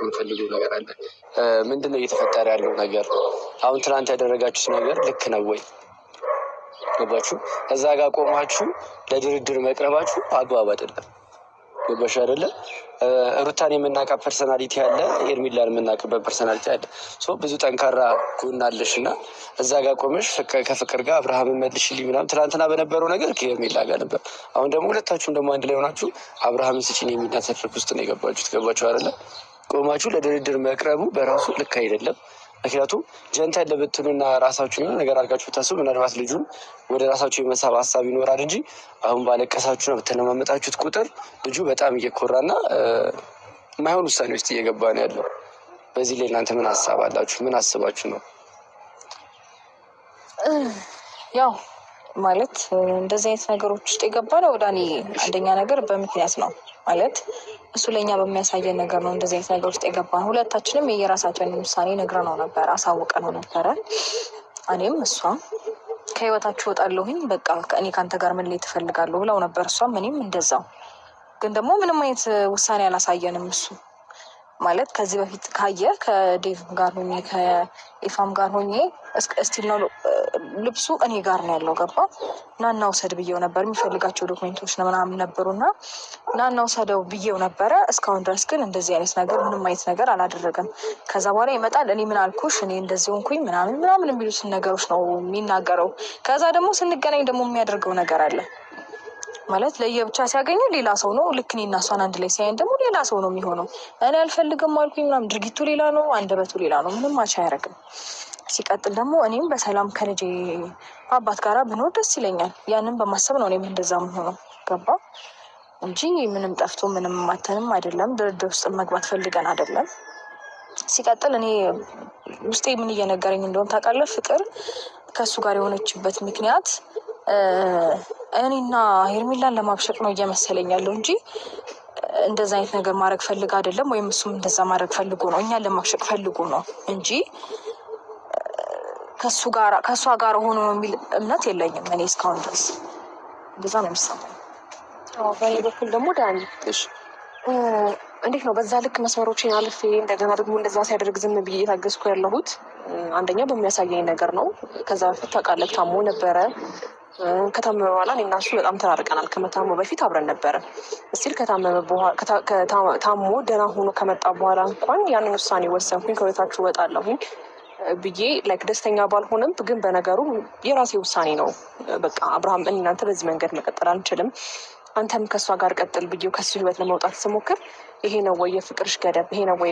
የምፈልገው ነገር አለ። ምንድነው እየተፈጠረ ያለው ነገር? አሁን ትናንት ያደረጋችሁት ነገር ልክ ነው ወይ? ገባችሁ? እዛ ጋር ቆማችሁ ለድርድር መቅረባችሁ አግባብ አይደለም። ገባሽ አይደለ? ሩታን የምናውቃት ፐርሰናሊቲ አለ፣ ኤርሚላን የምናውቅበት ፐርሰናሊቲ አለ። ብዙ ጠንካራ ጎን አለሽ እና እዛ ጋር ቆመሽ ከፍቅር ጋር አብርሃምን መልሽልኝ ምናምን ትናንትና በነበረው ነገር ከኤርሚላ ጋር ነበር። አሁን ደግሞ ሁለታችሁም ደግሞ አንድ ላይ ሆናችሁ አብርሃምን ስጪኝ የሚናሰፍርክ ውስጥ ነው የገባችሁት። ገባችሁ አይደለ? ቆማችሁ ለድርድር መቅረቡ በራሱ ልክ አይደለም። ምክንያቱም ጀንተን ለብትሉና ራሳችሁ የሆነ ነገር አድርጋችሁ ብታስቡ ምናልባት ልጁን ወደ ራሳችሁ የመሳብ ሀሳብ ይኖራል እንጂ አሁን ባለቀሳችሁና በተለማመጣችሁት ቁጥር ልጁ በጣም እየኮራና የማይሆን ውሳኔ ውስጥ እየገባ ነው ያለው። በዚህ ላይ እናንተ ምን ሀሳብ አላችሁ? ምን አስባችሁ ነው? ያው ማለት እንደዚህ አይነት ነገሮች ውስጥ የገባ ነው ዳኒ። አንደኛ ነገር በምክንያት ነው ማለት እሱ ለእኛ በሚያሳየን ነገር ነው እንደዚህ አይነት ነገር ውስጥ የገባ ነው። ሁለታችንም የየራሳችንን ውሳኔ ነግረነው ነበረ፣ አሳውቀነው ነበረ። እኔም እሷም ከህይወታችሁ እወጣለሁኝ በቃ እኔ ከአንተ ጋር መለየት እፈልጋለሁ ብለው ነበር። እሷም እኔም እንደዛው። ግን ደግሞ ምንም አይነት ውሳኔ አላሳየንም። እሱ ማለት ከዚህ በፊት ካየ ከዴቭ ጋር ሆኜ ከኤፋም ጋር ሆኜ እስቲል ነው ልብሱ እኔ ጋር ነው ያለው። ገባ? ናና ውሰድ ብዬው ነበር። የሚፈልጋቸው ዶክሜንቶች ምናምን ነበሩና ናና ውሰደው ብዬው ነበረ። እስካሁን ድረስ ግን እንደዚህ አይነት ነገር ምንም አይነት ነገር አላደረገም። ከዛ በኋላ ይመጣል እኔ ምን አልኩሽ እኔ እንደዚህ ሆንኩኝ ምናምን የሚሉትን ነገሮች ነው የሚናገረው። ከዛ ደግሞ ስንገናኝ ደግሞ የሚያደርገው ነገር አለ ማለት ለየብቻ ሲያገኙ ሌላ ሰው ነው። ልክ እኔና እሷን አንድ ላይ ሲያየን ደግሞ ሌላ ሰው ነው የሚሆነው። እኔ አልፈልግም አልኩኝ ምናምን። ድርጊቱ ሌላ ነው፣ አንደበቱ ሌላ ነው። ምንም ማቻ አያደርግም። ሲቀጥል ደግሞ እኔም በሰላም ከልጄ አባት ጋራ ብኖር ደስ ይለኛል። ያንን በማሰብ ነው እኔም እንደዛ የምሆነው። ገባ እንጂ ምንም ጠፍቶ ምንም ማተንም አይደለም። ድርድር ውስጥ መግባት ፈልገን አይደለም። ሲቀጥል እኔ ውስጤ ምን እየነገረኝ እንደሆነ ታውቃለህ? ፍቅር ከእሱ ጋር የሆነችበት ምክንያት እኔና ሄርሚላን ለማብሸቅ ነው እየመሰለኝ ያለው እንጂ እንደዛ አይነት ነገር ማድረግ ፈልግ አይደለም። ወይም እሱም እንደዛ ማድረግ ፈልጎ ነው እኛን ለማብሸቅ ፈልጎ ነው እንጂ ከእሷ ጋር ሆኖ የሚል እምነት የለኝም እኔ እስካሁን ድረስ። እንደዛ ነው የሚሰማኝ። በእኔ በኩል ደግሞ ዳኒ እንዴት ነው በዛ ልክ መስመሮችን አልፌ እንደገና ደግሞ እንደዛ ሲያደርግ ዝም ብዬ የታገዝኩ ያለሁት? አንደኛ በሚያሳየኝ ነገር ነው። ከዛ በፊት ታውቃለህ ታሞ ነበረ። ከታመመ በኋላ እኔና እሱ በጣም ተራርቀናል። ከመታሙ በፊት አብረን ነበረ። እስቲል ታሞ ደህና ሆኖ ከመጣ በኋላ እንኳን ያንን ውሳኔ ወሰንኩኝ። ከቤታችሁ እወጣለሁኝ ብዬ ላይክ ደስተኛ ባልሆንም ግን በነገሩ የራሴ ውሳኔ ነው። በቃ አብርሃም እኔ እናንተ በዚህ መንገድ መቀጠል አንችልም፣ አንተም ከእሷ ጋር ቀጥል ብዬው ከሱ ህይወት ለመውጣት ስሞክር ይሄ ነው ወይ የፍቅርሽ ገደብ? ይሄ ነው ወይ